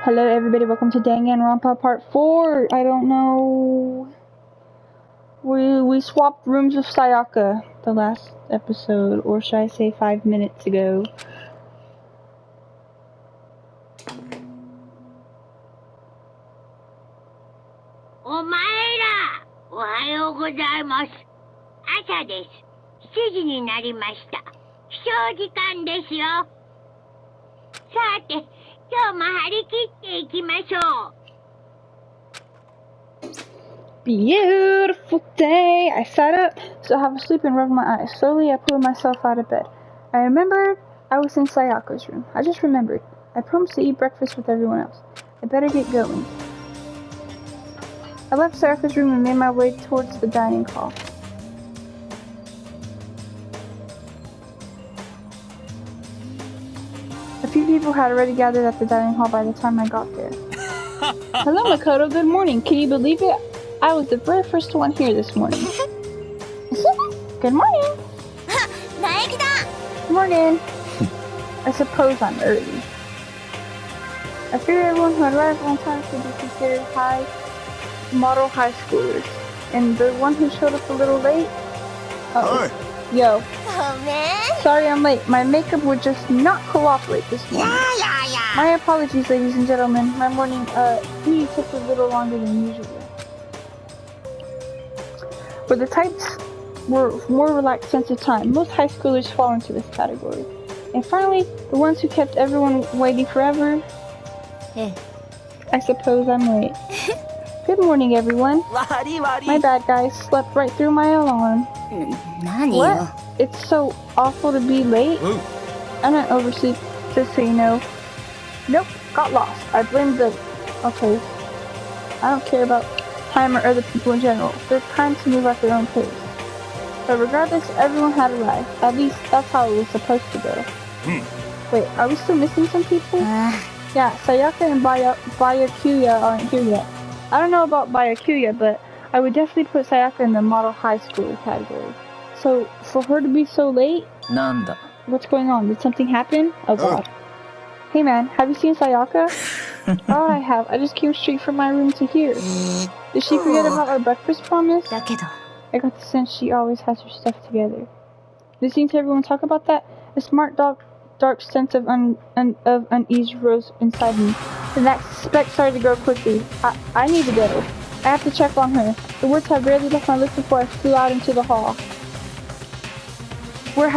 Hello everybody, welcome to Danganronpa Part 4. I don't know. We swapped rooms with Sayaka the last episode, or should I say 5 minutes ago. Omaera! Ohayou gozaimasu. Asa desu. 7時になりました。起床時間ですよ。さて、今日も張り切っていきましょう。Beautiful day! I sat up, so I have a sleep and rubbed my eyes. Slowly, I pulled myself out of bed. I remembered I was in Sayaka's room. I just remembered. I promised to eat breakfast with everyone else. I better get going. I left Sayaka's room and made my way towards the dining hall. A few people had already gathered at the dining hall by the time I got there. Hello, Makoto. Good morning. Can you believe it? I was the very first one here this morning. Good morning. Good morning. I suppose I'm early. I figured everyone who had arrived on time should be considered model high schoolers. And the one who showed up a little late? Uh-oh. Yo. Sorry I'm late. My makeup would just not cooperate this morning. My apologies, ladies and gentlemen. My morning beauty took a little longer than usual. For the types were more relaxed sense of time. Most high schoolers fall into this category. And finally, the ones who kept everyone waiting forever. I suppose I'm late. Good morning, everyone. My bad, guys. Slept right through my alarm. What? It's so awful to be late? I don't oversleep, just so you know. Nope, got lost. I blame the... Okay. I don't care about time or other people in general. They're kind to move at their own pace. But regardless, everyone had arrived. At least, that's how it was supposed to go. Wait, are we still missing some people? Yeah, Sayaka and Byakuya aren't here yet. I don't know about Byakuya, but I would definitely put Sayaka in the model high schooler category. So, for her to be so late? Nanda. What's going on? Did something happen? Oh god. Hey man, have you seen Sayaka? Oh, I have. I just came straight from my room to here. Did she forget about our breakfast promise? I got the sense she always has her stuff together. Listening to everyone talk about that, a smart dark sense of unease rose inside me. The next suspect started to grow quickly. I need to go. I have to check on her. The words had barely left my lips before I flew out into the hall. Where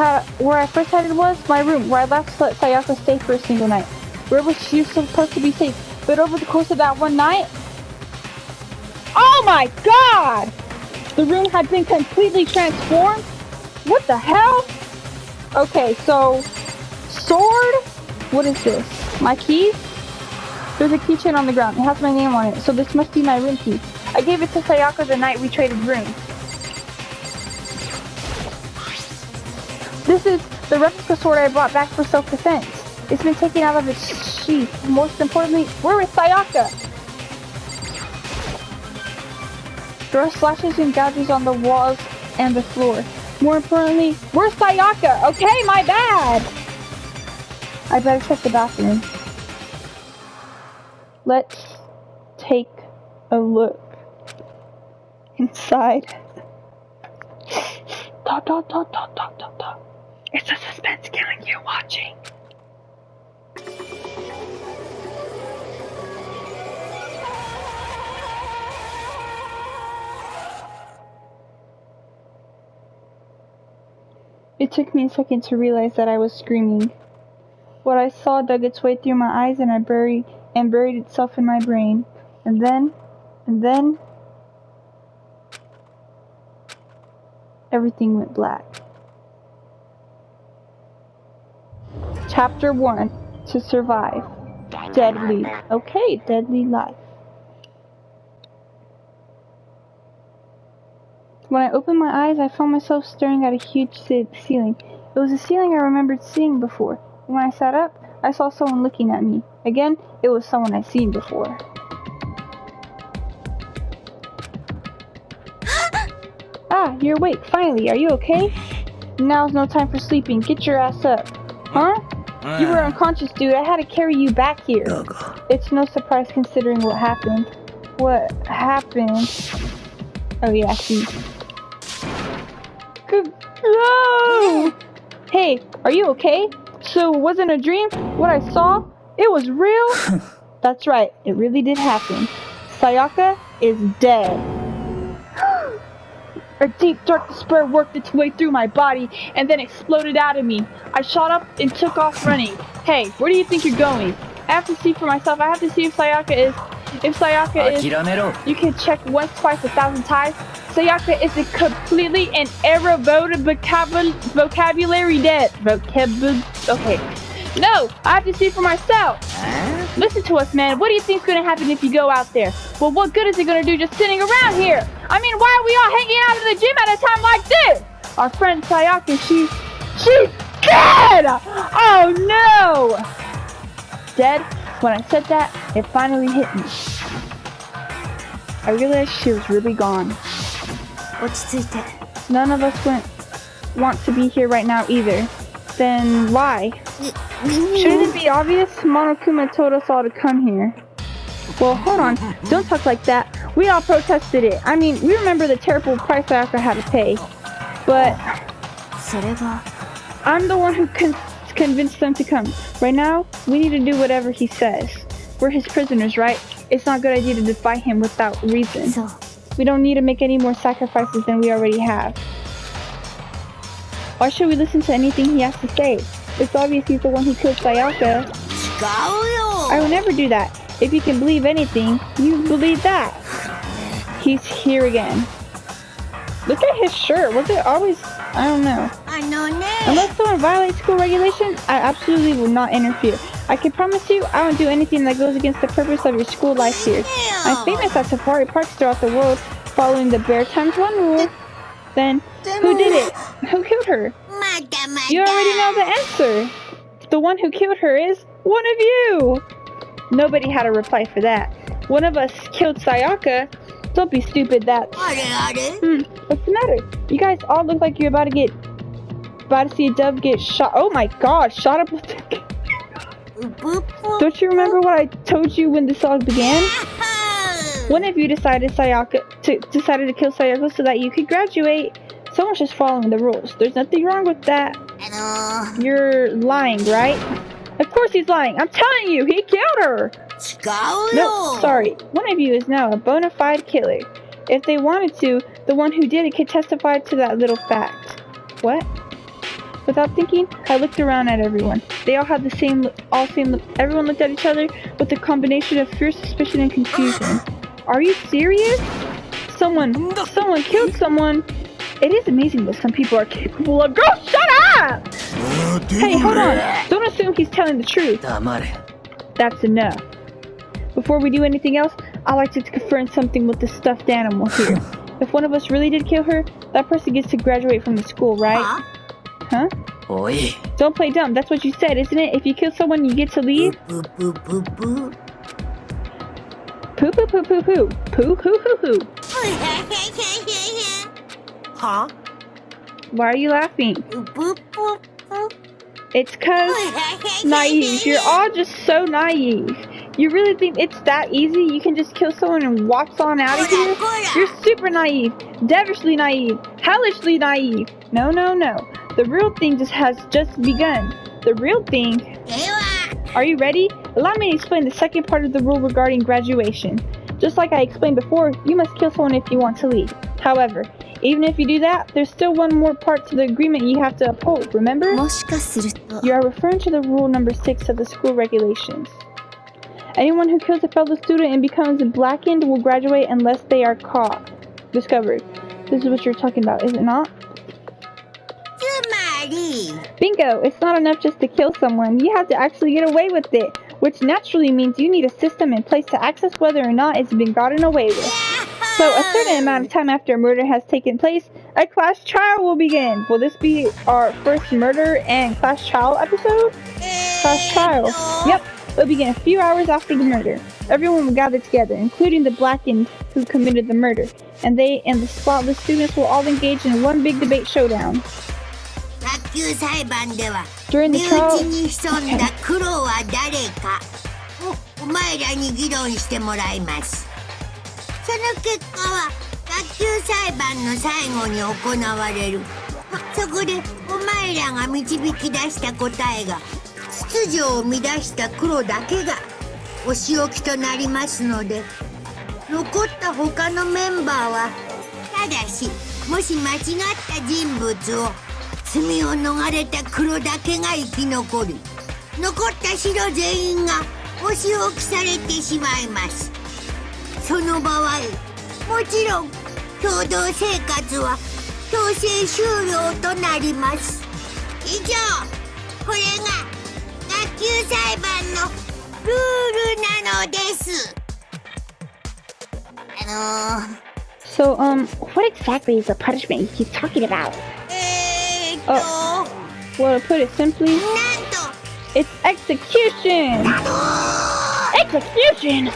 I first headed was my room, where I left to let Sayaka stay for a single night. Where was she supposed to be safe? But over the course of that one night... Oh my god! The room had been completely transformed? What the hell? Okay, so... Sword? What is this? My keys? There's a keychain on the ground. It has my name on it, so this must be my room key. I gave it to Sayaka the night we traded rooms. This is the replica sword I brought back for self-defense. It's been taken out of its sheath. Most importantly, where is Sayaka? There are slashes and gouges on the walls and the floor. More importantly, where's Sayaka? Okay, my bad! I better check the bathroom. Let's take a look inside. It's a suspense killing you watching. It took me a second to realize that I was screaming. What I saw dug its way through my eyes and buried itself in my brain. And then everything went black. Chapter 1. To survive. Deadly. Okay, deadly life. When I opened my eyes, I found myself staring at a huge ceiling. It was a ceiling I remembered seeing before. When I sat up, I saw someone looking at me. Again, it was someone I'd seen before. Ah, you're awake, finally. Are you okay? Now's no time for sleeping. Get your ass up. Huh? You were unconscious, dude. I had to carry you back here. It's no surprise considering what happened. What happened? Oh yeah, see. Good. No! Hey, are you okay? So it wasn't a dream? What I saw? It was real? That's right, it really did happen. Sayaka is dead. A deep dark despair worked its way through my body and then exploded out of me. I shot up and took off running. Hey, where do you think you're going? I have to see for myself. I have to see if Sayaka is... You can check once, twice, 1,000 times. Sayaka is a completely and irrevocable vocabulary dead. Okay. No, I have to see for myself. Listen to us, man. What do you think's gonna happen if you go out there? Well, what good is it gonna do just sitting around here? I mean, why are we all hanging out in the gym at a time like this? Our friend Sayaka, she's dead! Oh no! Dead? When I said that, it finally hit me. I realized she was really gone. None of us want to be here right now either. Then why? Shouldn't it be obvious? Monokuma told us all to come here. Well, hold on. Don't talk like that. We all protested it. I mean, we remember the terrible price Sayaka had to pay. But I'm the one who convinced them to come. Right now, we need to do whatever he says. We're his prisoners, right? It's not a good idea to defy him without reason. We don't need to make any more sacrifices than we already have. Why should we listen to anything he has to say? It's obvious he's the one who killed Sayaka. I would never do that. If you can believe anything, you believe that. He's here again. Look at his shirt. Was it always... I don't know. Unless someone violates school regulations, I absolutely will not interfere. I can promise you, I won't do anything that goes against the purpose of your school life here. I'm famous at safari parks throughout the world, following the Bear Times One rule. Then, who did it? Who killed her? You already know the answer. The one who killed her is one of you. Nobody had a reply for that. One of us killed Sayaka. Don't be stupid, What's the matter? You guys all look like you're about to see a dove get shot. Oh my god, shot up with the... Don't you remember what I told you when this all began? One of you decided to kill Sayaka so that you could graduate. Someone's just following the rules. There's nothing wrong with that. You're lying, right? Of course he's lying. I'm telling you, he killed her. No, sorry. One of you is now a bona fide killer. If they wanted to, the one who did it could testify to that little fact. What? Without thinking, I looked around at everyone. They all had the same look. Everyone looked at each other with a combination of fear, suspicion, and confusion. Are you serious? Someone killed someone. It is amazing what some people are capable of. Girl, shut up! Hey, hold on. Don't assume he's telling the truth. That's enough. Before we do anything else, I'd like to confirm something with the stuffed animal here. If one of us really did kill her, that person gets to graduate from the school, right? Huh? Don't play dumb. That's what you said, isn't it? If you kill someone, you get to leave? Poo poo poo poo. Poo poo poo poo poo. Poo hoo hoo hoo. Huh? Why are you laughing? It's cause naive. You're all just so naive. You really think it's that easy? You can just kill someone and walk on out of here? You're super naive. Devilishly naive. Hellishly naive. No, no, no. The real thing has just begun. The real thing... Are you ready? Allow me to explain the second part of the rule regarding graduation. Just like I explained before, you must kill someone if you want to leave. However, even if you do that, there's still one more part to the agreement you have to uphold, remember? You are referring to the rule number 6 of the school regulations. Anyone who kills a fellow student and becomes blackened will graduate unless they are discovered. This is what you're talking about, is it not? Bingo! It's not enough just to kill someone. You have to actually get away with it, which naturally means you need a system in place to access whether or not it's been gotten away with. So a certain amount of time after a murder has taken place, a class trial will begin. Will this be our first murder and class trial episode? Class trial. Yep. It'll begin a few hours after the murder. Everyone will gather together, including the blackened who committed the murder, and they and the spotless students will all engage in one big debate showdown. During the trial, お前らに議論してもらいます。その結果は学級裁判の最後に行われる。そこでお前らが導き出した答えが秩序を乱した黒だけがお仕置きとなりますので、残った他のメンバーはただし、もし間違った人物を罪を逃れた黒だけが生き残り、残った白全員がお仕置きされてしまいます。その場合、もちろん共同生活は強制終了となります。以上、これが学級裁判のルールなのです。So, what exactly is the punishment you keep talking about? Well, to put it simply, it's execution! Execution!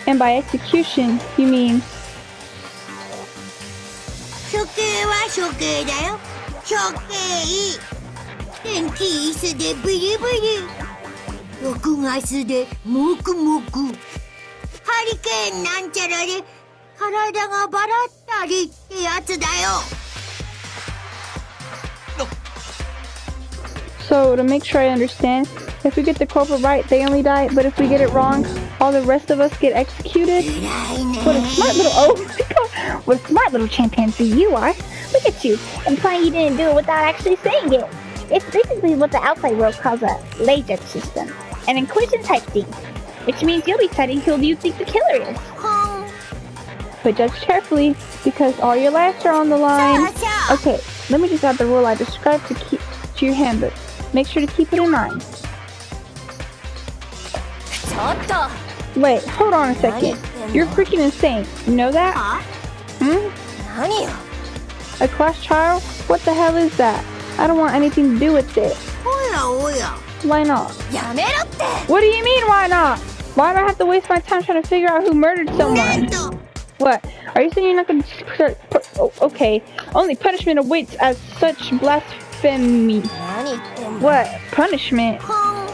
And by execution, you mean... 処刑は処刑だよ。処刑。天気椅子でブリブリ。6月でもくもく。ハリケーンなんちゃらで体がバラったりってやつだよ。So, to make sure I understand, if we get the culprit right, they only die, but if we get it wrong, all the rest of us get executed? What a smart little, what a smart little chimpanzee you are. Look at you, implying you didn't do it without actually saying it. It's basically what the outside world calls a layjet system, an inclusion type thing, which means you'll be deciding who you think the killer is. But judge carefully, because all your lives are on the line. Okay, let me just add the rule I described to your handbook. Make sure to keep it in mind. Wait, hold on a second. You're freaking insane. You know that? A class trial? What the hell is that? I don't want anything to do with it. Why not? What do you mean, why not? Why do I have to waste my time trying to figure out who murdered someone? What? Are you saying you're not going to... Okay. Only punishment awaits as such blasphemy. What? Punishment?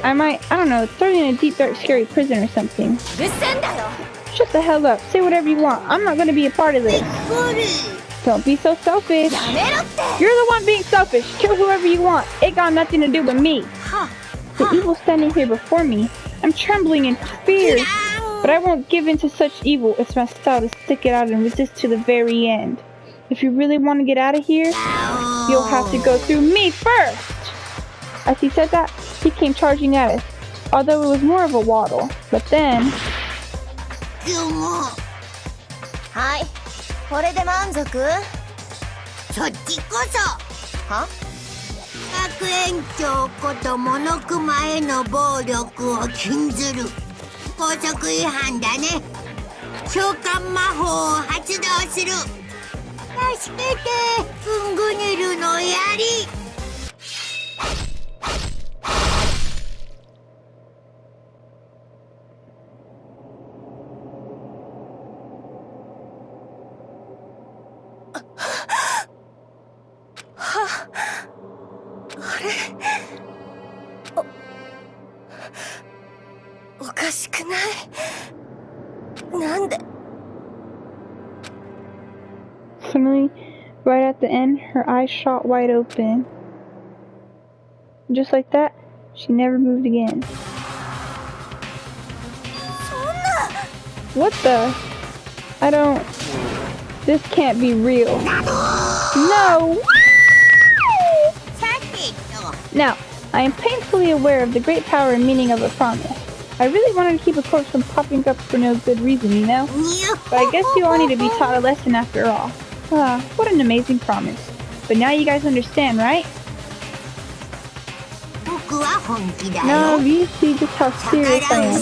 I don't know, throw you in a deep, dark, scary prison or something. Shut the hell up. Say whatever you want. I'm not going to be a part of this. Don't be so selfish. You're the one being selfish. Kill whoever you want. It got nothing to do with me. The evil standing here before me. I'm trembling in fear. But I won't give in to such evil. It's my style to stick it out and resist to the very end. If you really want to get out of here, you'll have to go through me first. As he said that, he came charging at us, although it was more of a waddle. But then... Suddenly, right at the end, her eyes shot wide open. Just like that, she never moved again. What the? I don't... This can't be real. No! Now, I am painfully aware of the great power and meaning of a promise. I really wanted to keep a corpse from popping up for no good reason, you know? But I guess you all need to be taught a lesson after all. Ah, what an amazing promise. But now you guys understand, right? No, you see just how serious I am.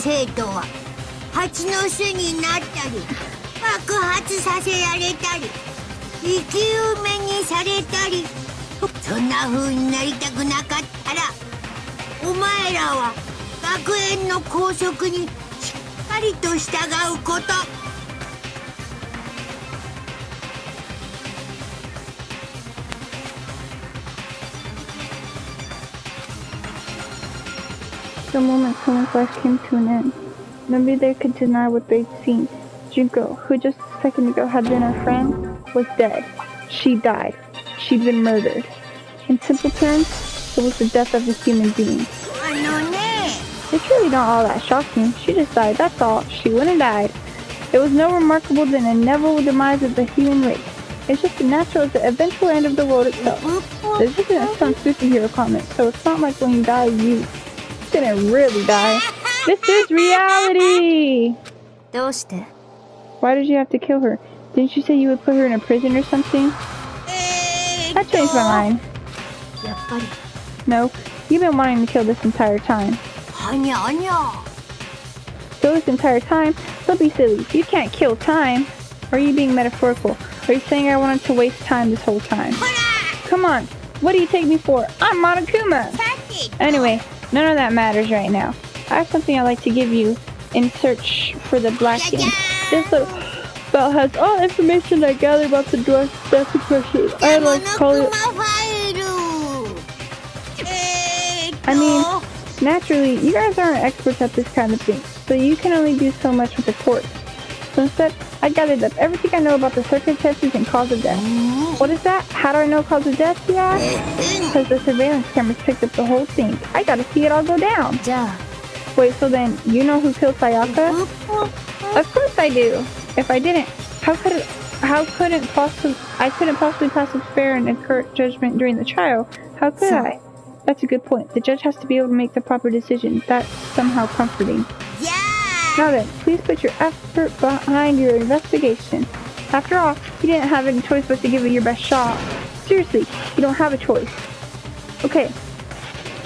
The moment someone's life came to an end. Nobody there could deny what they'd seen. Junko, who just a second ago had been our friend, was dead. She died. She'd been murdered. In simple terms, it was the death of a human being. It's really not all that shocking. She just died, that's all. She wouldn't have died. It was no remarkable than a inevitable demise of the human race. It's just as natural as the eventual end of the world itself. This isn't some superhero comment, so it's not like when you die, you didn't really die. This is reality! Why did you have to kill her? Didn't you say you would put her in a prison or something? That changed my mind. No, you've been wanting to kill this entire time. Kill this entire time? Don't be silly. You can't kill time. Or are you being metaphorical? Are you saying I wanted to waste time this whole time? Come on, what do you take me for? I'm Monokuma! Anyway, none of that matters right now. I have something I'd like to give you in search for the black ink. This little belt has all the information I gathered about the dwarf's death impression. I like to call it... I mean, naturally, you guys aren't experts at this kind of thing, so you can only do so much with the corpse. So instead, I gathered up everything I know about the circumstances and cause of death. What is that? How do I know cause of death, you ask? Because the surveillance cameras picked up the whole thing. I gotta see it all go down. Wait, so then, you know who killed Sayaka? Of course I do. If I didn't, I couldn't possibly pass a fair and accurate judgment during the trial. How could I? That's a good point. The judge has to be able to make the proper decision. That's somehow comforting. Now then, please put your effort behind your investigation. After all, you didn't have any choice but to give it your best shot. Seriously, you don't have a choice. Okay,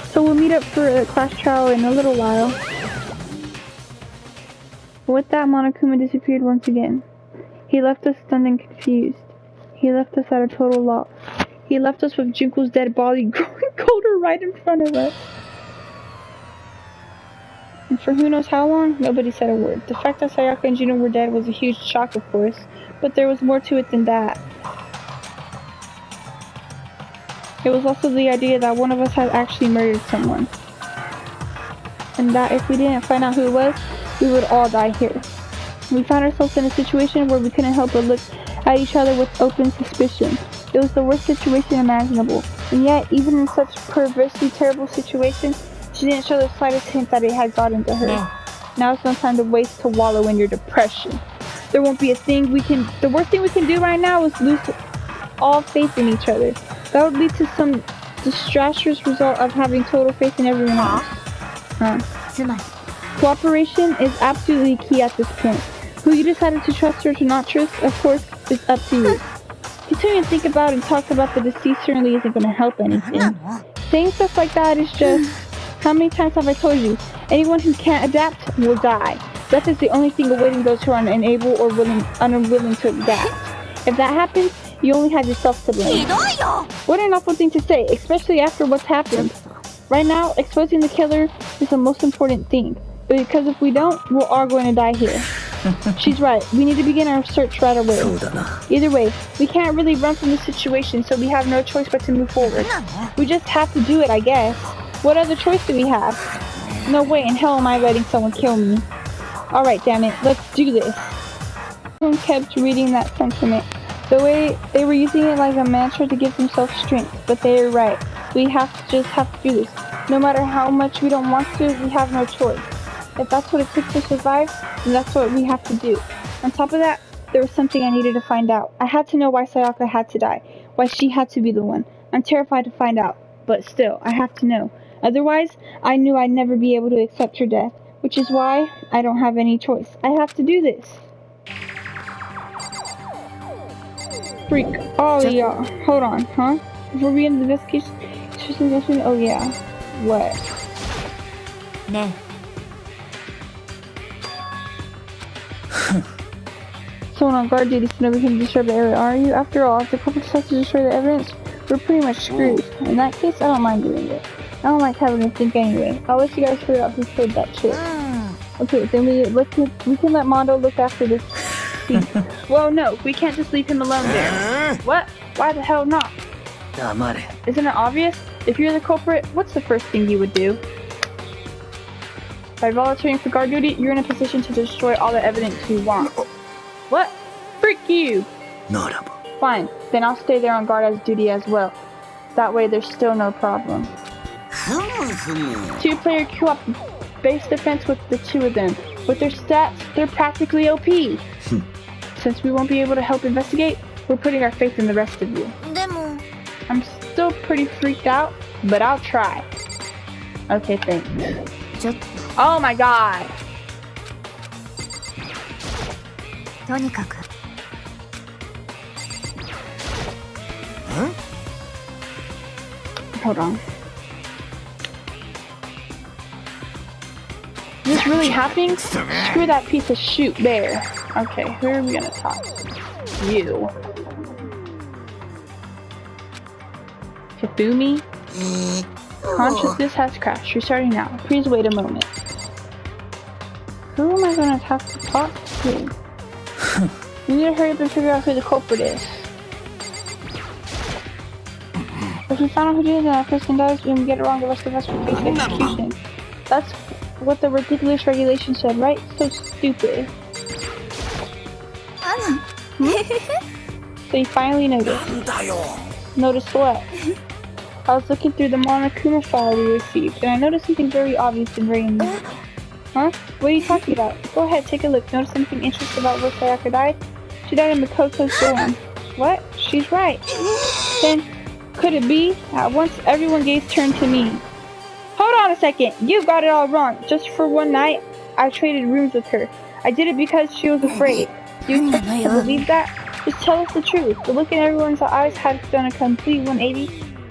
so we'll meet up for a class trial in a little while. With that, Monokuma disappeared once again. He left us stunned and confused. He left us at a total loss. He left us with Junko's dead body growing colder right in front of us. And for who knows how long, nobody said a word. The fact that Sayaka and Juno were dead was a huge shock, of course, but there was more to it than that. It was also the idea that one of us had actually murdered someone. And that if we didn't find out who it was, we would all die here. We found ourselves in a situation where we couldn't help but look at each other with open suspicion. It was the worst situation imaginable. And yet, even in such perversely terrible situations, she didn't show the slightest hint that it had gotten to her. Now it's no time to waste to wallow in your depression. There won't be a thing we can... The worst thing we can do right now is lose all faith in each other. That would lead to some disastrous result of having total faith in everyone else. Cooperation is absolutely key at this point. Who you decided to trust or to not trust, of course, is up to you. Continuing to think about and talk about the deceased certainly isn't going to help anything. Saying stuff like that is just... How many times have I told you? Anyone who can't adapt will die. Death is the only thing awaiting those who are unable or unwilling to adapt. If that happens, you only have yourself to blame. What an awful thing to say, especially after what's happened. Right now, exposing the killer is the most important thing. Because if we don't, we're all going to die here. She's right. We need to begin our search right away. Either way, we can't really run from the situation, so we have no choice but to move forward. We just have to do it, I guess. What other choice do we have? No way in hell am I letting someone kill me. Alright, damn it. Let's do this. Everyone kept reading that sentiment. The way they were using it like a mantra to give themselves strength. But they were right. We have to do this. No matter how much we don't want to, we have no choice. If that's what it took to survive, then that's what we have to do. On top of that, there was something I needed to find out. I had to know why Sayaka had to die. Why she had to be the one. I'm terrified to find out. But still, I have to know. Otherwise, I knew I'd never be able to accept her death. Which is why I don't have any choice. I have to do this. Freak. Oh yeah. Hold on, huh? Before we end the investigation, oh yeah. What? Nah. Someone on guard duty sent over here to disturb the area, are you? After all, if the corporate decides to destroy the evidence, we're pretty much screwed. In that case, I don't mind doing it. I don't like having to think anyway. I'll let you guys figure out who killed that chick. Okay, then we can let Mondo look after this scene. Well, no, we can't just leave him alone there. What? Why the hell not? Isn't it obvious? If you're the culprit, what's the first thing you would do? By volunteering for guard duty, you're in a position to destroy all the evidence you want. What? Freak you! Fine, then I'll stay there on guard as duty as well. That way there's still no problem. 2-player co-op base defense with the two of them. With their stats, they're practically OP. Since we won't be able to help investigate, we're putting our faith in the rest of you. I'm still pretty freaked out, but I'll try. Okay, thanks. Oh my god! とにかく Hold on. Is this really happening? Screw that piece of shoot there. Okay, who are we gonna talk to? You. Kifumi? Consciousness has crashed. Restarting now. Please wait a moment. Who am I gonna have to talk to? We need to hurry up and figure out who the culprit is. If we find out who did it and that person dies, when we get it wrong, the rest of us will face execution. That's what the ridiculous regulation said, right? So stupid. So you finally noticed. Noticed what? I was looking through the Monokuma file we received, and I noticed something very obvious and very unusual. Huh? What are you talking about? Go ahead, take a look. Notice something interesting about where Sayaka died? She died in Makoto's dorm. What? She's right. Then, could it be? At once, everyone gazed turned to me. Hold on a second. You got it all wrong. Just for one night, I traded rooms with her. I did it because she was afraid. Do you expect us to believe that? Just tell us the truth. The look in everyone's eyes had done a complete 180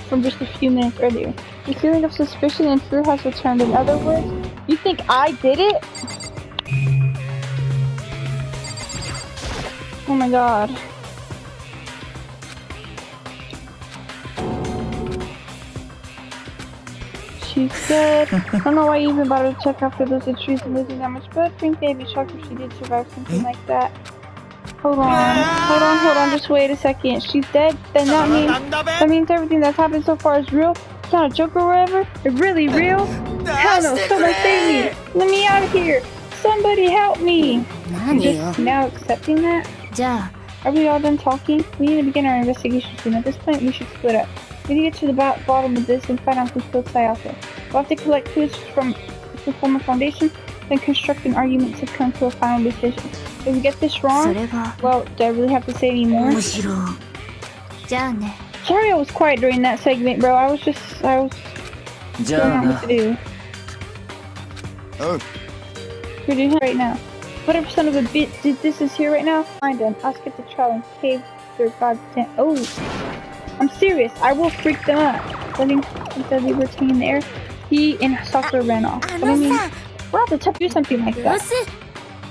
from just a few minutes earlier. The feeling of suspicion and fear has returned. In other words, you think I did it? Oh my god. She said, I don't know why you even bothered to check after those injuries and losing that much blood. Frankly, I'd be shocked if she did survive something like that. Hold on, just wait a second. She's dead? Then that means everything that's happened so far is real? It's not a joke or whatever? It's really real? Hell no, someone save me! Let me out of here! Somebody help me! You're just now accepting that? Are we all done talking? We need to begin our investigation soon. At this point, we should split up. We need to get to the bottom of this and find out who killed Sayaka. We'll have to collect clues to form a foundation, then construct an argument to come to a final decision. If we get this wrong, well, do I really have to say any more? Sorry I was quiet during that segment, bro. I was don't know what to do. We're doing it right now. Whatever son of a bitch did this is here right now, find them. I'll skip the trial and cave their goddamn. Oh, I'm serious. I will freak them up. Letting the retain there. He and Sakura ran off. But I mean, we're off the top to do something like that.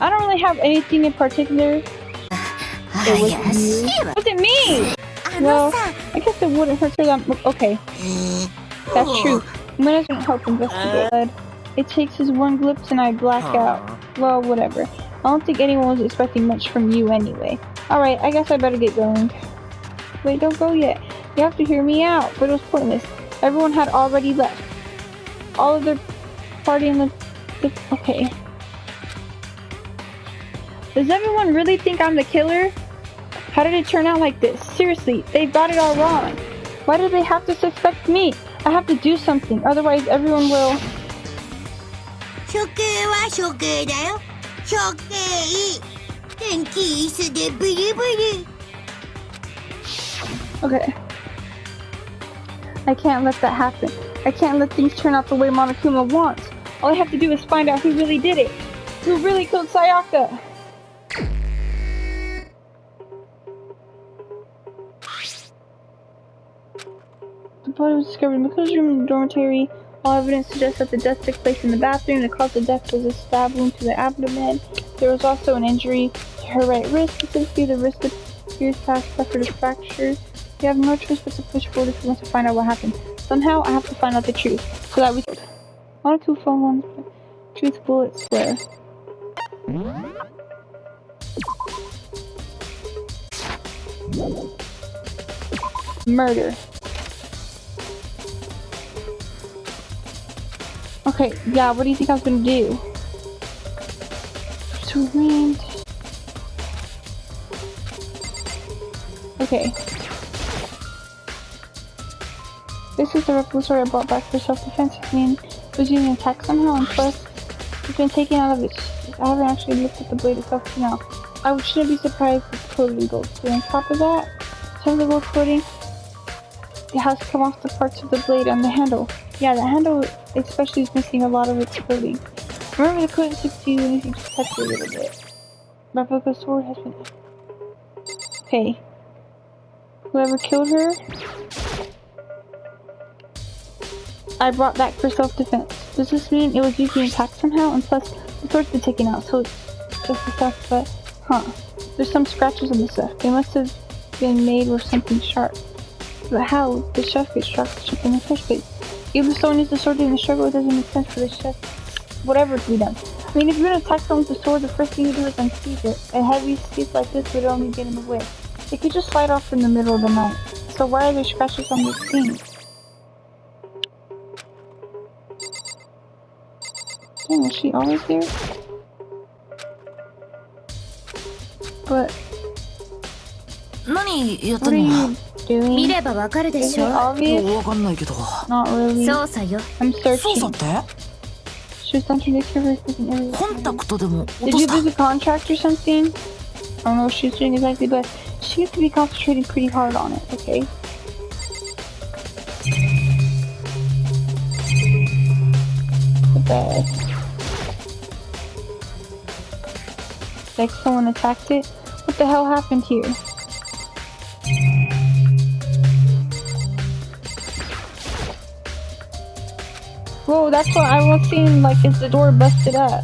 I don't really have anything in particular. It was you. Was it me? Well, I guess it wouldn't hurt to okay. That's true. I'm gonna help investigate. It takes his one glimpse and I black out. Well, whatever. I don't think anyone was expecting much from you anyway. Alright, I guess I better get going. Wait, don't go yet. You have to hear me out, but it was pointless. Everyone had already left. All of their party in the okay. Does everyone really think I'm the killer? How did it turn out like this? Seriously, they got it all wrong. Why do they have to suspect me? I have to do something, otherwise everyone will... Okay. I can't let that happen. I can't let things turn out the way Monokuma wants. All I have to do is find out who really did it. Who really killed Sayaka? The body was discovered in Makoto's room in the dormitory. All evidence suggests that the death took place in the bathroom. The cause of death was a stab wound to the abdomen. There was also an injury to her right wrist, specifically the wrist appears to have suffered a fracture. You have no choice but to push forward if you want to find out what happened. Somehow, I have to find out the truth, so that we... 1 or 2 phone ones, truth bullet square. Murder. Okay, yeah, what do you think I was gonna do? Too mean. Okay. This is the repository I bought back for self-defense. I mean, it was using attack somehow, and plus, it's been taken out of its. I haven't actually looked at the blade itself for now. I shouldn't be surprised if it's coated in gold. So on top of that, some of the gold coating, it has come off the parts of the blade and the handle. Yeah, the handle especially is missing a lot of its coating. Remember, the coating sticks to you even if you just touch it a little bit. Replica sword has been. Okay. Whoever killed her, I brought back for self-defense. Does this mean it was using attack somehow? And plus, the sword's been taken out, so it's just the stuff, but, there's some scratches on the stuff. They must have been made with something sharp. But how did the chef get struck in the first place? Even if someone used the sword in the struggle, it doesn't make sense for the chef, whatever to be done. I mean, if you're gonna attack someone with the sword, the first thing you do is unsheath it. A heavy sheath like this would only get in the way. It could just slide off in the middle of the night. So why are there scratches on this thing? Dang, was she always there? But what are you doing? Is it obvious? Not really. I'm searching. She was contradicting everything. Did you lose a contract or something? I don't know what she's doing exactly, but she needs to be concentrating pretty hard on it, okay? The bed. Like someone attacked it? What the hell happened here? Whoa, that's what I was seeing, like, is the door busted up?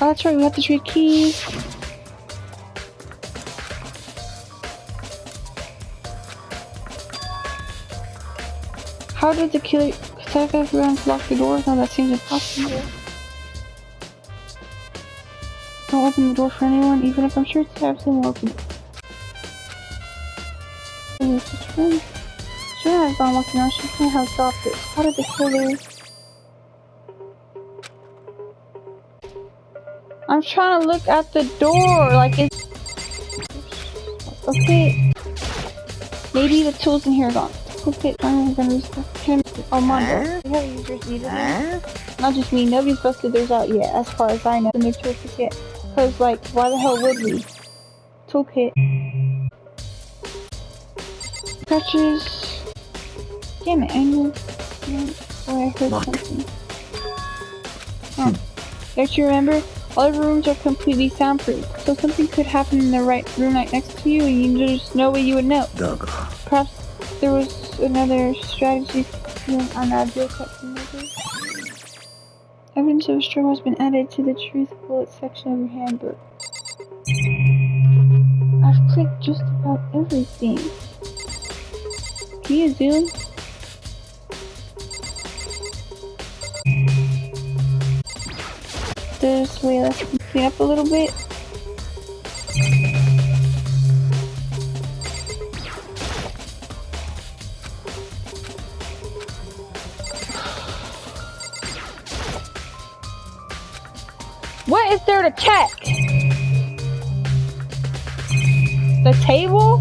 Oh, that's right, we have to trade keys. How did the killer attack everyone to lock the doors? No, that seems impossible. Don't open the door for anyone, even if I'm sure it's absolutely open it. Sure, I've gone walking around. She can't have dropped it. How did the killer? I'm trying to look at the door, like it's okay. Maybe the tools in here are gone. Okay, I'm gonna him. Oh my god, we haven't used yours either. Not just me. Nobody's busted theirs out yet, as far as I know. In their toolkit yet, cause like, why the hell would we? Toolkit. Scratches. Damn it, I knew. Oh, I heard something. Oh. Don't you remember? All the rooms are completely soundproof, so something could happen in the right room right next to you, and there's no way you would know. Perhaps there was another strategy on that deal cut from over. Evidence of a struggle has been added to the truth bullet section of your handbook. I've clicked just about everything. Can you zoom? This way, let's clean up a little bit. What is there to check? The table?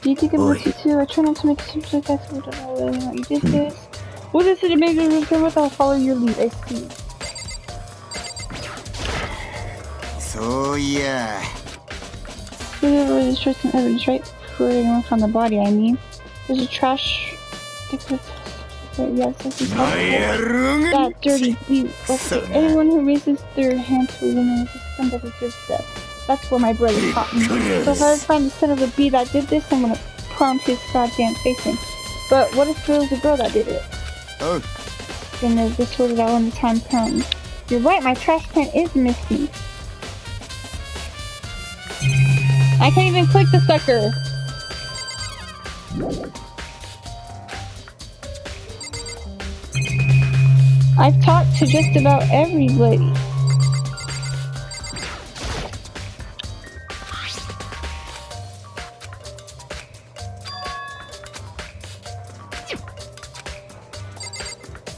Do you think it was you too? I try not to make assumptions like that, so I don't know whether or not you did this. What is it to make me with? I'll follow your lead, I see. So yeah. There's really destroyed some evidence, right? For anyone found the body, I mean. There's a trash. Yeah, that dirty view. Okay, anyone who raises their hand to a woman is a scumbag who deserves death. That's what my brother taught me. So if I find the son of a bee that did this, I'm gonna pound his goddamn face in. But what if there was a girl that did it? Oh. Then they'll just sort it out when the time comes. You're right, my trash can is missing. I can't even click the sucker. I've talked to just about everybody.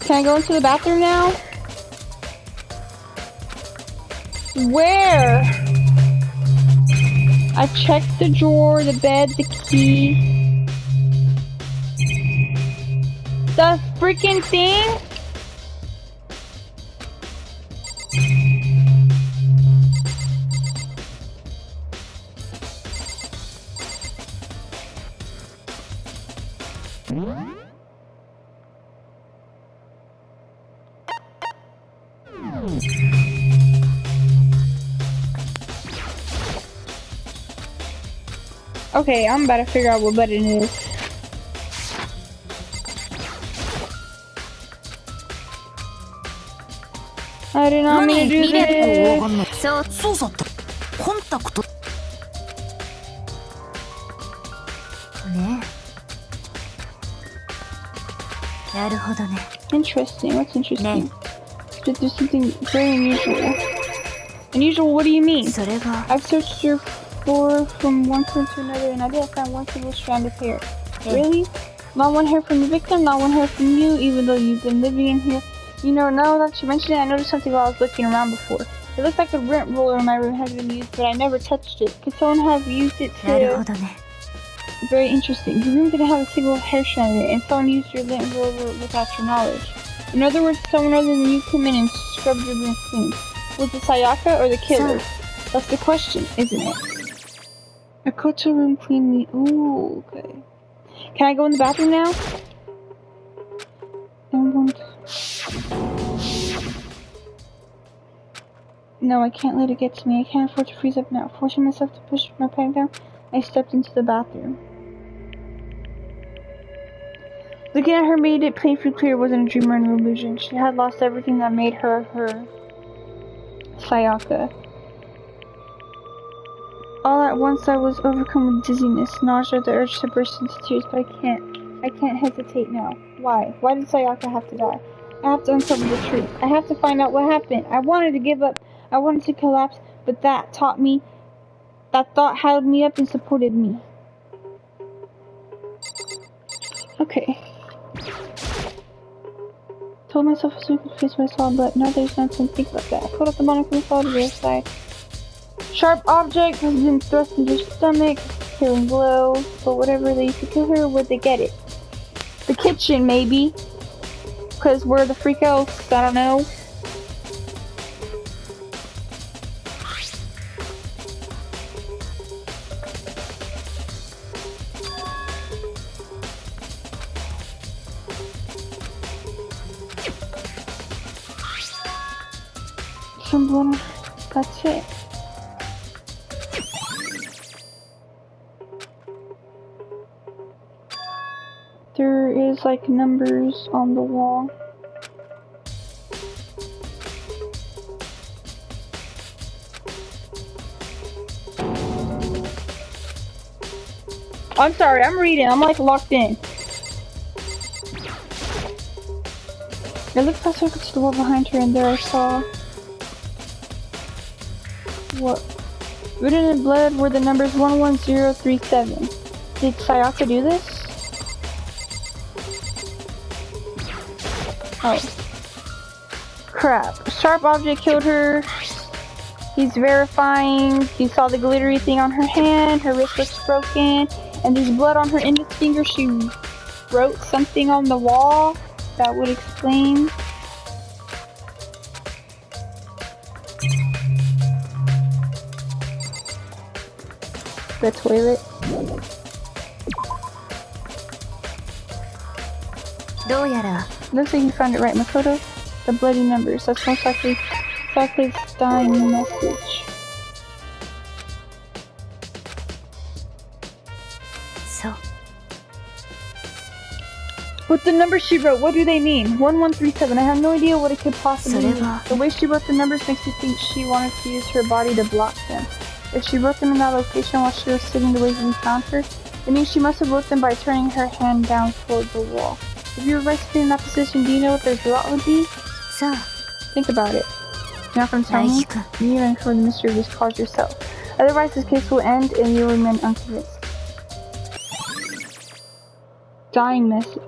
Can I go into the bathroom now? Where? I checked the drawer, the bed, the key. The freaking thing? Okay, I'm about to figure out what button it is. I did not mean to do this. 操作ってコンタクトねえ。なるほどね。 Interesting. What's interesting? There's something very unusual. Unusual? What do you mean? それが I've searched your floor from one corner to another, and I didn't find one single strand of hair. Really? Not one hair from the victim, not one hair from you, even though you've been living in here. You know, now that you mention it, I noticed something while I was looking around before. It looked like a rent roller in my room had been used, but I never touched it. Could someone have used it なるほ to... どね。 Very interesting. Your room didn't have a single hair strand in it, and someone used your lint roller without your knowledge. In other words, someone other than you came in and scrubbed your room clean. Was it Sayaka or the killer? That's the question, isn't it? A Koto room clean me. Ooh, okay. Can I go in the bathroom now? No, I can't let it get to me. I can't afford to freeze up now. Forcing myself to push my pants down, I stepped into the bathroom. Looking at her made it painfully clear it wasn't a dream or an illusion. She had lost everything that made her her. Sayaka. All at once I was overcome with dizziness, nausea, the urge to burst into tears, but I can't hesitate now. Why? Why did Sayaka have to die? I have to uncover the truth. I have to find out what happened. I wanted to give up. I wanted to collapse, but that thought held me up and supported me. Okay. Told myself I could face what I saw, but now there's nothing to think about that. I pulled up the monocle and fell to the other side. Sharp object has been thrust into your stomach, killing blow. But whatever they used to kill her, where'd they get it? The kitchen, maybe. Because we're the freak else, I don't know. Someone, that's it. There is like numbers on the wall. I'm sorry, I'm reading. I'm like locked in. I looked past her to the wall behind her, and there I saw. What? Written in blood were the numbers 11037. Did Sayaka do this? Oh. Crap. Sharp object killed her. He's verifying. He saw the glittery thing on her hand. Her wrist was broken. And there's blood on her index finger. She wrote something on the wall. That would explain. The toilet. どうやら Looks like you found it right, Makoto. The bloody numbers. That's most likely Saka's dying message. そう With the numbers she wrote, what do they mean? 1137. I have no idea what it could possibly mean. The way she wrote the numbers makes me think she wanted to use her body to block them. If she wrote them in that location while she was sitting the way we found her, it means she must have wrote them by turning her hand down toward the wall. If you were resting in that position, do you know what the result would be? さあ Think about it. You're not going to tell me? You need to uncover the mystery of this cause yourself. Otherwise, this case will end and you'll remain unconvinced. Dying message.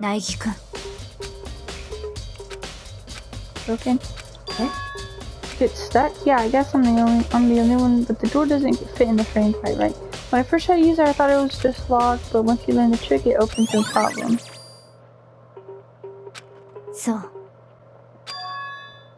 苗木くん。 Broken? Get stuck? Yeah, I guess I'm the only one, but the door doesn't fit in the frame quite right. When I first tried to use it, I thought it was just locked, but once you learn the trick, it opens no problem. そう。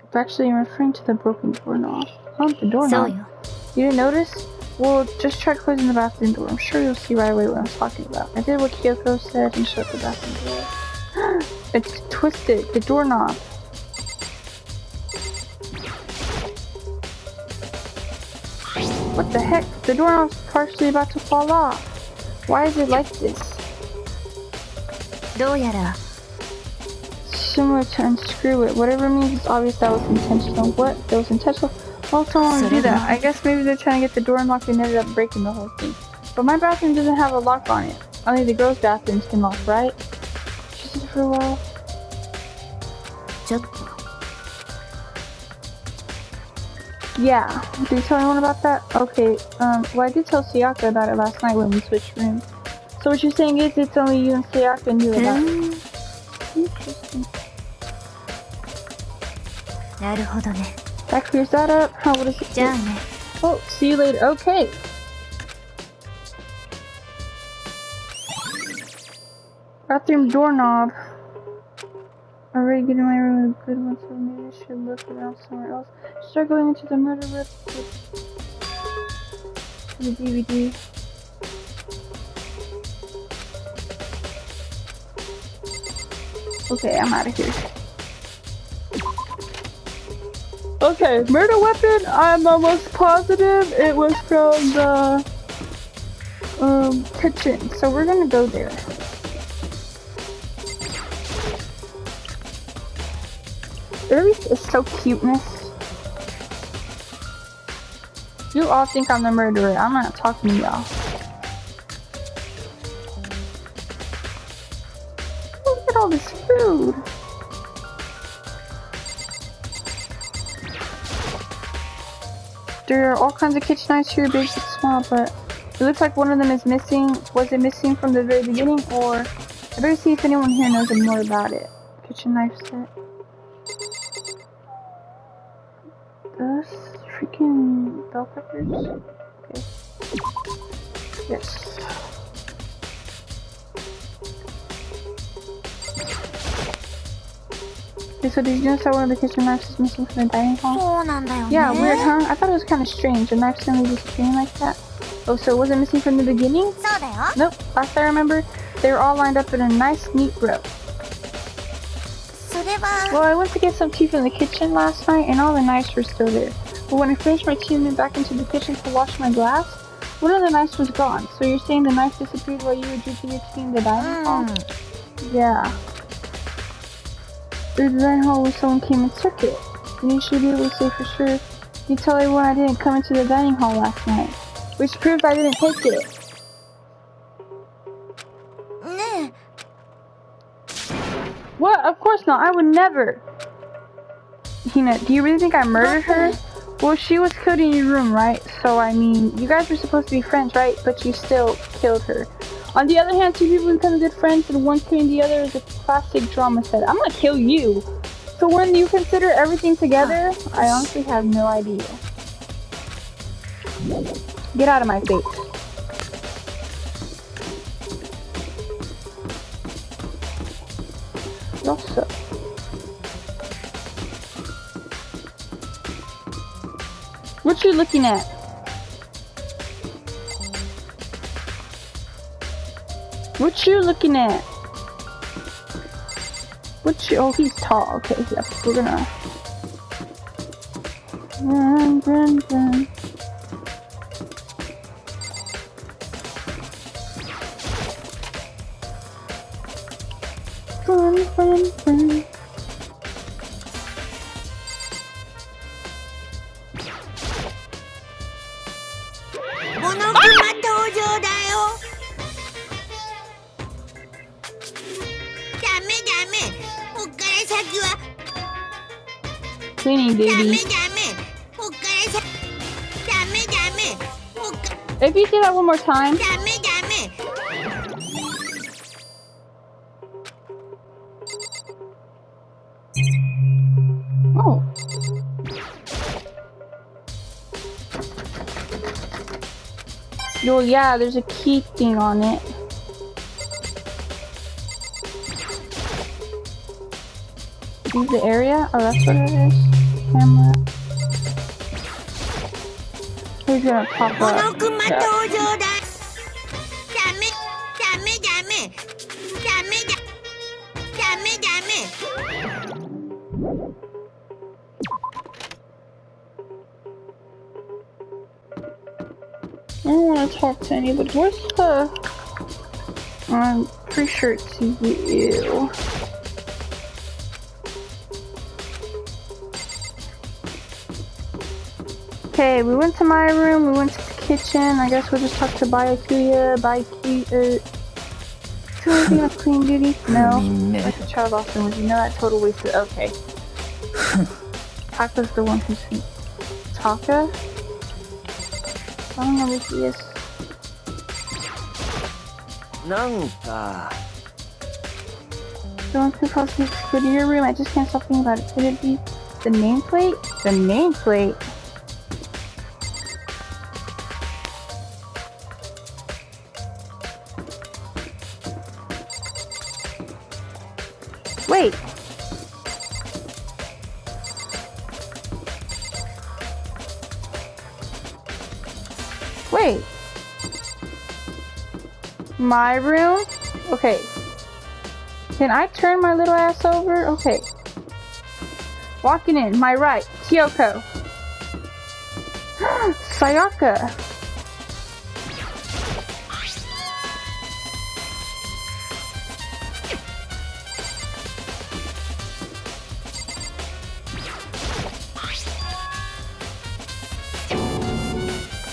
It's actually referring to the broken doorknob. Huh? The そう doorknob? よ。 You didn't notice? Well, just try closing the bathroom door. I'm sure you'll see right away what I'm talking about. I did what Kyoko said and shut the bathroom door. It's twisted. The doorknob. What the heck? The doorknob's partially about to fall off. Why is it like this? どうやら Similar to unscrew it. Whatever it means, it's obvious that was intentional. What? That was intentional? Why would someone do that? I guess maybe they're trying to get the door unlocked and ended up breaking the whole thing. But my bathroom doesn't have a lock on it. Only the girls' bathrooms can lock, right? She's in for a while. ちょっと Yeah. Did you tell anyone about that? Okay. Well, I did tell Sayaka about it last night when we switched rooms. So what you're saying is it's only you and Sayaka knew about it. Interesting. なるほどね。 That clears that up. How what is it? じゃあね。 Oh, see you later. Okay. Bathroom doorknob. Already getting my room with a good one, so maybe I should look around somewhere else. Start going into the murder rip. The DVD. Okay, I'm out of here. Okay, murder weapon, I'm almost positive it was from the kitchen. So we're gonna go there. Everything is so cuteness. You all think I'm the murderer. I'm not talking to y'all. Look at all this food. There are all kinds of kitchen knives here, big and small, but it looks like one of them is missing. Was it missing from the very beginning, or I better see if anyone here knows more about it. Kitchen knife set. Those freaking bell peppers? Okay. Yes. Okay, so did you notice that one of the kitchen knives is missing from the dining hall? そうなんだよね。 Yeah, weird, huh? I thought it was kind of strange. A knife suddenly disappearing like that. Oh, so it wasn't missing from the beginning? そうだよ。 Nope. Last I remember, they were all lined up in a nice, neat row. それは Well, I went to get some tea from the kitchen last night, and all the knives were still there. But when I finished my tea and went back into the kitchen to wash my glass, one of the knives was gone. So you're saying the knife disappeared while you were drinking your tea in the dining hall? Yeah. The dining hall where someone came and took it. And you should be able to say for sure. You tell everyone I didn't come into the dining hall last night. Which proves I didn't take it. ねえ。 What? Of course not. I would never. Hina, do you really think I murdered her? Well, she was killed in your room, right? So, I mean, you guys were supposed to be friends, right? But you still killed her. On the other hand, two people become good friends and one killing the other is a classic drama set. I'm gonna kill you. So when you consider everything together, I honestly have no idea. Get out of my face. Also, what you looking at? What you looking at? What you? Oh, he's tall. Okay, yeah, we're gonna run, run, run. Run, run, run. Cleaning, baby. If you say that one more time. Oh. Oh yeah, there's a key thing on it. Use the area? Oh, that's what it is. Camera. He's gonna pop up. Yeah. I don't want to talk to anybody. Where's the... I'm pretty sure it's you. Okay, we went to my room, we went to the kitchen. I guess we'll just talk to Byakuya, do anything of clean duty? No. Like the child Austin, would you know that total waste of... Okay. Taka's the one who's... Taka? I don't know who he is. The one who caused me to go to your room, I just can't stop thinking about it. Could it be the nameplate? The nameplate? Wait! Wait! My room? Okay. Can I turn my little ass over? Okay. Walking in, my right, Kyoko. Sayaka.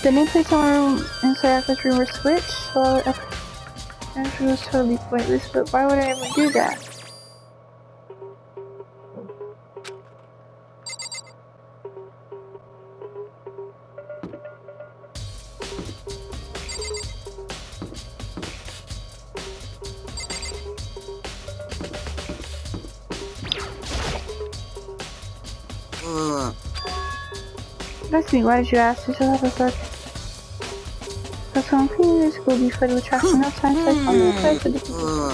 The nameplates on my room and Sayaka's room were switched, so it was totally pointless, but why would I ever do that? That's me, why did you ask? This is a that's what I'm cleaning this school before the trash and no time to on the place for the people.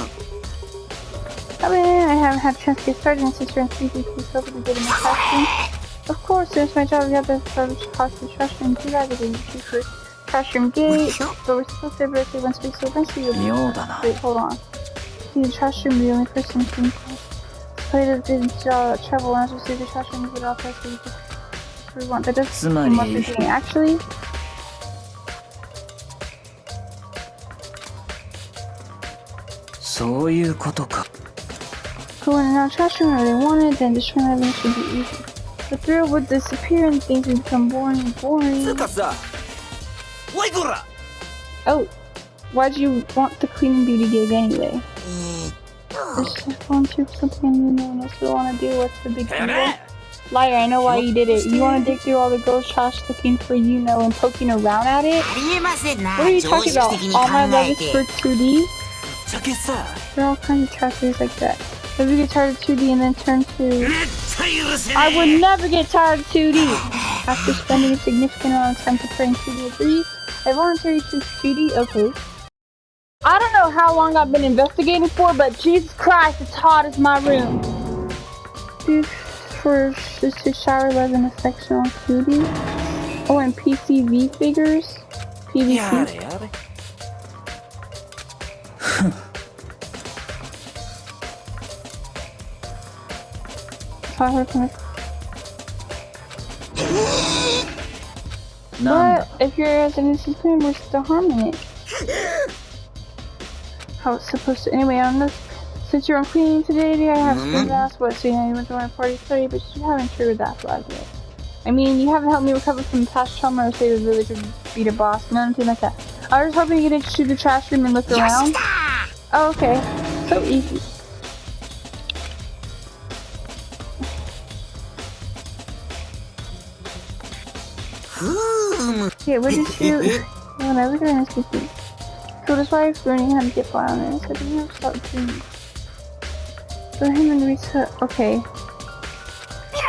I mean, I haven't had a chance to get started and since you're in 3 weeks over to get in the classroom. Of course, it's my job. We have to start with cost of trash and do that again. You for classroom gate, but we're supposed to eventually once we so eventually you'll be. Wait, hold on. See the trash room, the only person in class. Play the didn't travel and as we see the trash room, but all place we want. That doesn't seem what they're doing actually. Go in and out trash room where they wanted, then destroying everything should be easy. The thrill would disappear and things would become boring and boring. Oh, why'd you want the cleaning duty gig anyway? There's just volunteer for something new no one else will want to do. What's the big deal? Liar, I know why you did it. You want to dig through all the girls' trash looking for and poking around at it? What are you talking about? All my love is for 2D? There are all kinds of trashes like that. If you get tired of 2D and then turn to... I would never get tired of 2D! After spending a significant amount of time comparing 2D and 3D, I voluntarily choose 2D. Okay. I don't know how long I've been investigating for, but Jesus Christ, it's hot as my room. For just to shower love in a section on 2D. Oh, and PCV figures. PVC. But if your residency is clean, we're still harming it. How it's supposed to. Anyway, on this, since you're on cleaning today, I have to ask what. So you know you went to my party today, but you haven't triggered that flag yet. I mean, you haven't helped me recover from past trauma or save the village or beat a boss, nothing like that. I was hoping you could get to the trash room and look around. Oh, okay. So easy. Yeah, what did you... Whatever, you're gonna speak to. Told his wife learning how to get fly on it. So didn't have to stop doing. So him and Rita... Okay.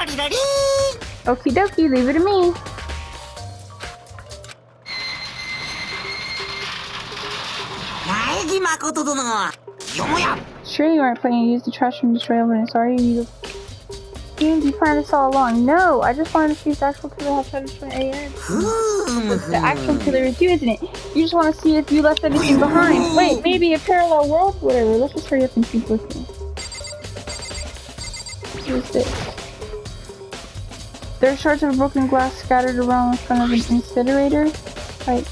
リラリー Okie dokie, leave it to me. Sure you aren't planning to use the trash room to destroy evidence, are you? You planned this all along. No, I just wanted to see if the actual killer had tried to destroy AN. The actual killer is you, isn't it? You just want to see if you left anything behind. Wait, maybe a parallel world? Whatever, let's just hurry up and keep looking. What is this? There are shards of broken glass scattered around in front of an incinerator. Like,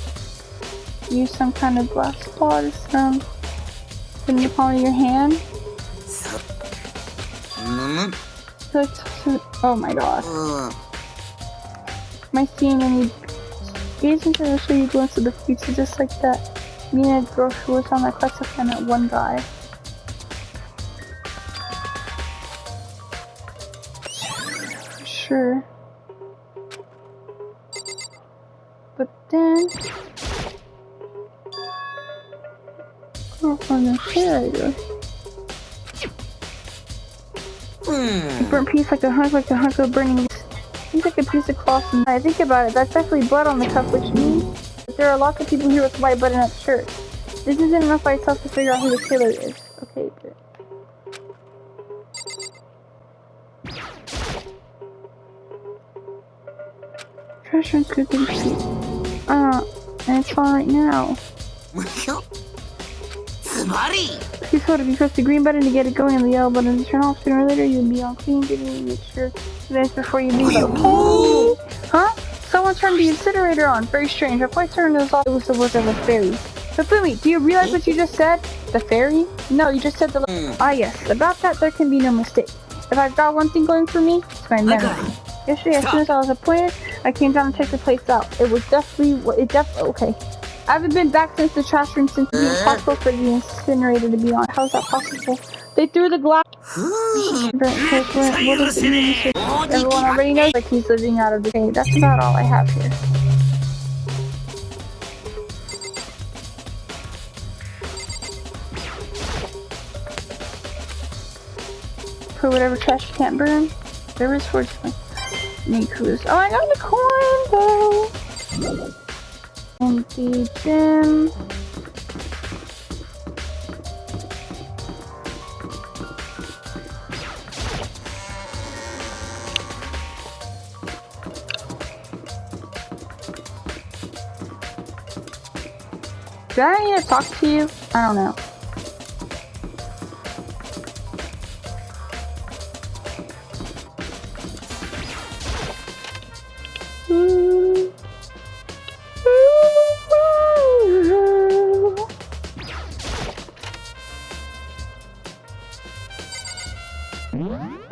use some kind of glass claw to put in the palm of your hand. Oh my gosh. Am I seeing any agents that will show you a glimpse of the future just like that? Me and a girl who was on that quest to find that one guy. Sure. But then go on the incinerator. A burnt piece like a hunk of burning. Seems like a piece of cloth. And I think about it, that's definitely blood on the cuff, which means that there are lots of people here with white button-up shirts. This isn't enough by itself to figure out who the killer is. Okay, good. Trash room's good to see. And it's on right now. Please hold it. You press the green button to get it going and the yellow button to turn off. Sooner or later, you'll be on clean duty. Make sure to dance before you leave. Okay. Huh? Someone turned the incinerator on. Very strange. If I turned those off, it was the work of a fairy. Fufumi, do you realize what you just said? The fairy? No, you just said the... Ah, yes. About that, there can be no mistake. If I've got one thing going for me, it's my memory. Yesterday, as soon as I was appointed, I came down to check the place out. It was definitely... Okay. I haven't been back since the trash room since it was possible for the incinerator to be on. How is that possible? They threw the glass. Everyone already knows like he's living out of the cave. That's about all I have here. Put whatever trash you can't burn. There is for Miku's. Oh, I got the coin though. Empty gym. Do I need to talk to you? I don't know.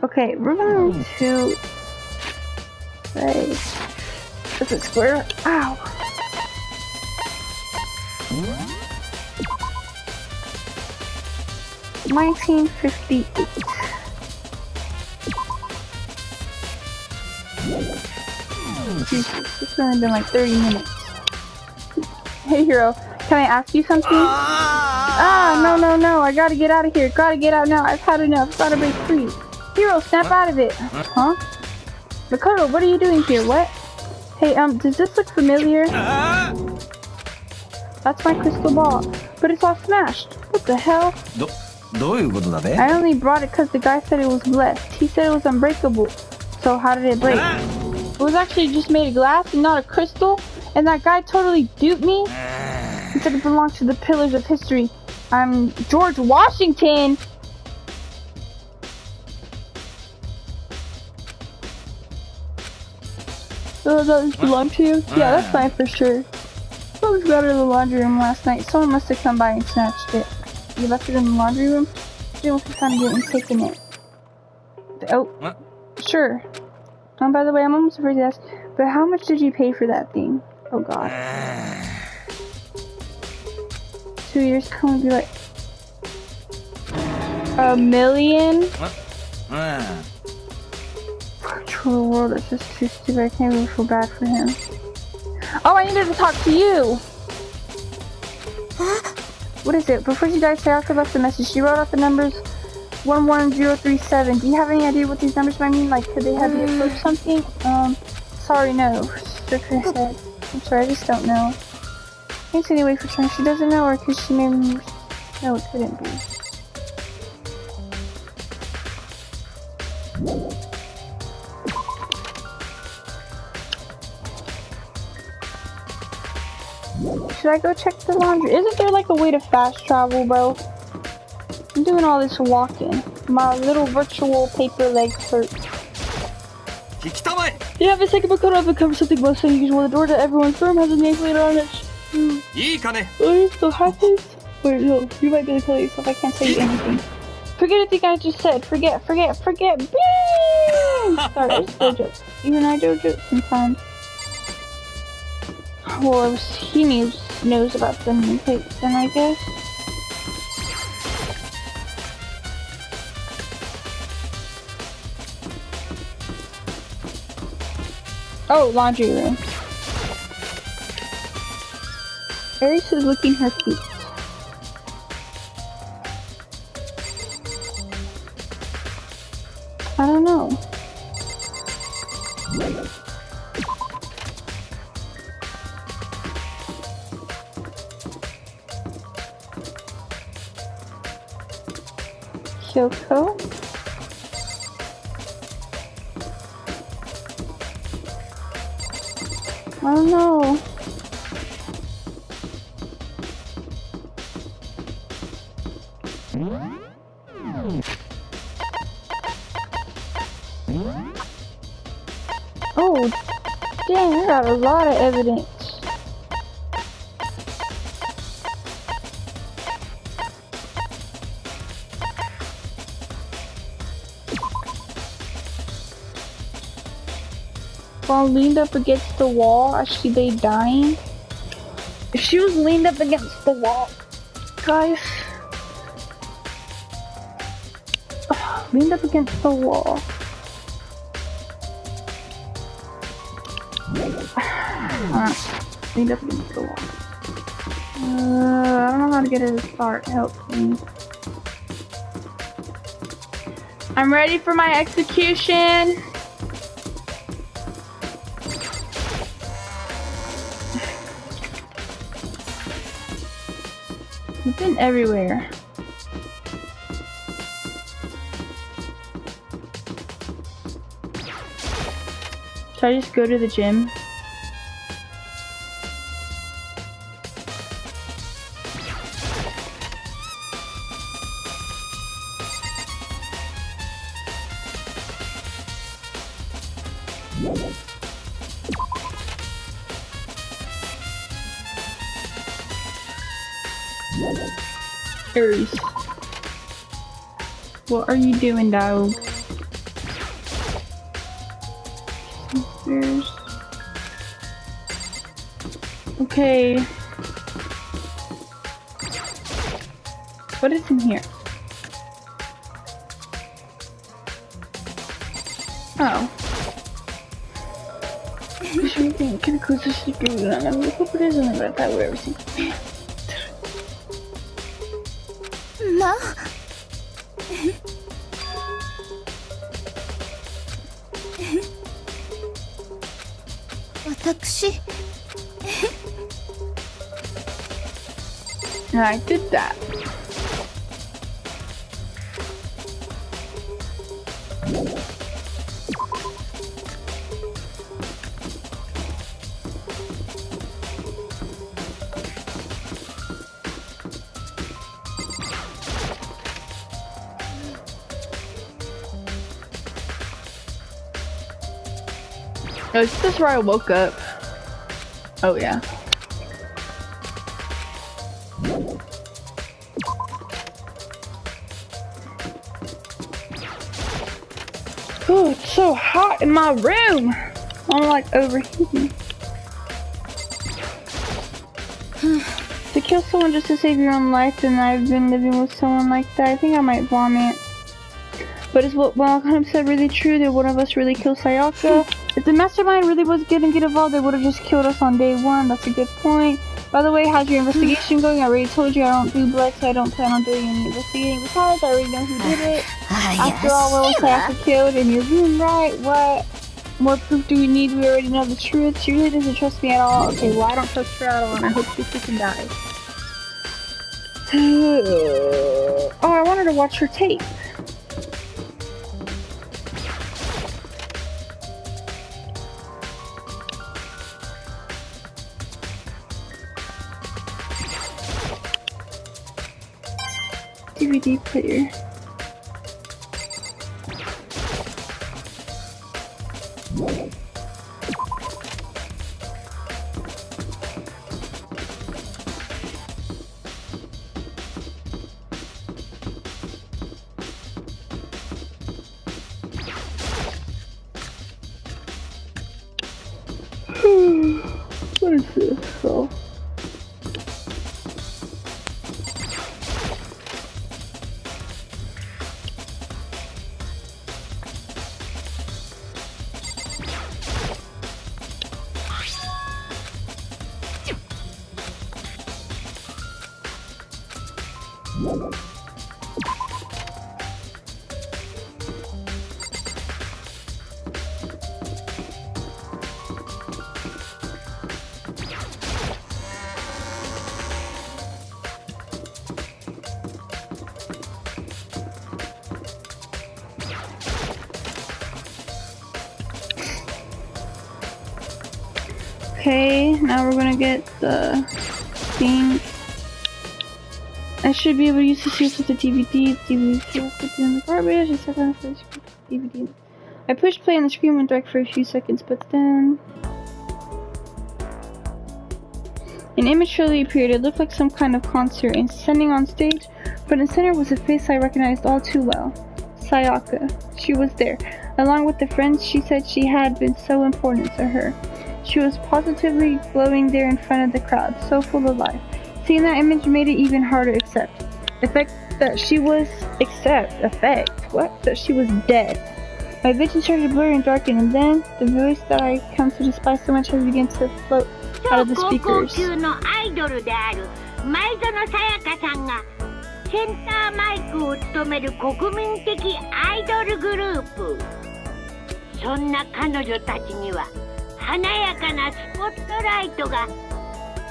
Okay, we're going to say, is it square? Ow! $19.58. Jesus, it's only been like 30 minutes. Hey Hero, can I ask you something? No, I gotta get out of here. Gotta get out now. I've had enough. Gotta break free. Hero, snap out of it. Huh? Makoto, what are you doing here? What? Hey, does this look familiar? That's my crystal ball. But it's all smashed. What the hell? I only brought it because the guy said it was blessed. He said it was unbreakable. So how did it break? It was actually just made of glass and not a crystal. And that guy totally duped me. He said it belonged to the pillars of history. I'm George Washington. Oh, those belong to you? Yeah, that's mine for sure. I was out of the laundry room last night. Someone must have come by and snatched it. You left it in the laundry room? Someone could find it and taken it. Oh, sure. By the way, I'm almost afraid to ask, but how much did you pay for that thing? Oh god. 2 years come be like $1 million? Virtual world is just too stupid. I can't even feel bad for him. Oh, I needed to talk to you! What is it? Before she died, Sayaka left a message. She wrote out the numbers 11037. Do you have any idea what these numbers might mean? Like, could they have you approach something? Sorry, no. Shook her head. I'm sorry, I just don't know. Thanks anyway for trying. She doesn't know, or because she made me. No, it couldn't be. Should I go check the laundry? Isn't there like a way to fast travel, bro? I'm doing all this walking. My little virtual paper legs hurt. Do you have a second book up and cover something most unusual? The door to everyone's room has a nameplate on it. Are you still happy? Wait, no. You might be able to tell yourself I can't tell you anything. Forget anything I just said. Forget. Bing! Sorry, it's JoJo. Even I JoJo sometimes. Well, he knows about the nameplates then, I guess. Oh, laundry room. Aries is licking her feet. I don't know. Kyoko? I don't know. Oh, dang, I got a lot of evidence. While leaned up against the wall as she lay dying. If she was leaned up against the wall, guys. Leaned up against the wall. Leaned up against the wall. I don't know how to get her to start. Help me. I'm ready for my execution. We've been everywhere. Should I just go to the gym? Aries. What are you doing, dog? There's... Okay. What is in here? Oh. Should we kind of close the sleeping room? I mean, hope it isn't about that way everything. Ma? 私 I did that. Oh, is this where I woke up? Oh, yeah. Oh, it's so hot in my room. I'm like overheating. To kill someone just to save your own life, and I've been living with someone like that, I think I might vomit. But is what Malcolm said really true? That one of us really killed Sayaka? If the mastermind really was gonna get involved, they would have just killed us on day one. That's a good point. By the way, how's your investigation going? I already told you I don't do blood, so I don't plan on doing any investigating. Besides, I already know who did it. After all, where was Sayaka killed? In your room, right? What more proof do we need? We already know the truth. She really doesn't trust me at all. Okay, well, I don't trust her at all, and I hope she freaking dies. Oh, I wanted to watch her tape. DVD player. What is this? Oh. Okay, now we're gonna get the thing. I should be able to use this use with the DVD. DVD put in the garbage. A second for the DVD. I pushed play on the screen went dark for a few seconds, but then an image surely appeared. It looked like some kind of concert and standing on stage, but in the center was a face I recognized all too well. Sayaka. She was there, along with the friends she said she had been so important to her. She was positively glowing there in front of the crowd, so full of life. Seeing that image made it even harder to accept. That she was dead. My vision started to blur and darken, and then the voice that I come to despise so much has begun to float out of the speakers. 超高校級のアイドルである前園さやかさんがセンターマイクを務める国民的アイドルグループ。そんな彼女たちには華やかなスポットライトが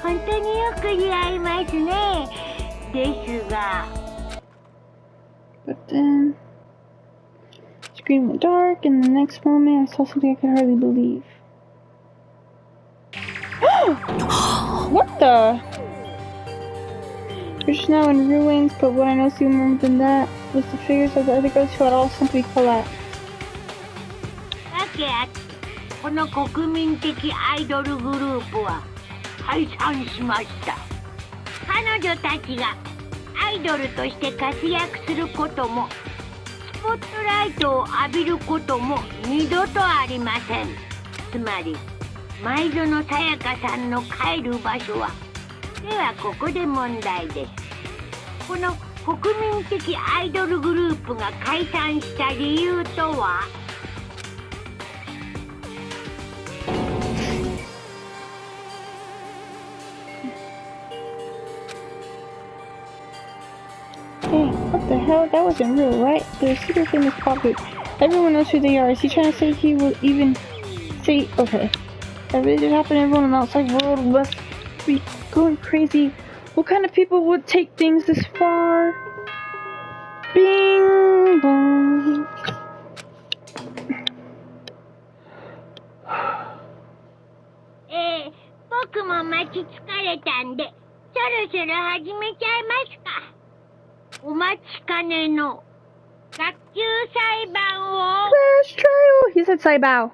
本当によく似合いますね。ですが。But then, the screen went dark, and the next moment I saw something I could hardly believe. What the? We're just now in ruins, but what I noticed even more than that was the figures of the other girls who had all simply collapsed. だけあってこの国民的アイドルグループは解散しました。彼女たちがアイドルとして活躍することもスポットライトを浴びることも二度とありません。つまり前園さやかさんの帰る場所はではここで問題です。この国民的アイドルグループが解散した理由とはHey, what the hell? That wasn't real, right? They're super famous pop group. Everyone knows who they are. Is he trying to say he will even say, okay, that really did happen? Everyone in the outside world must be going crazy. What kind of people would take things this far? Bing bong. 僕も待ち疲れたんでそろそろ始めちゃいますか。お待ちかねの学級裁判を Class trial! He said Saibao.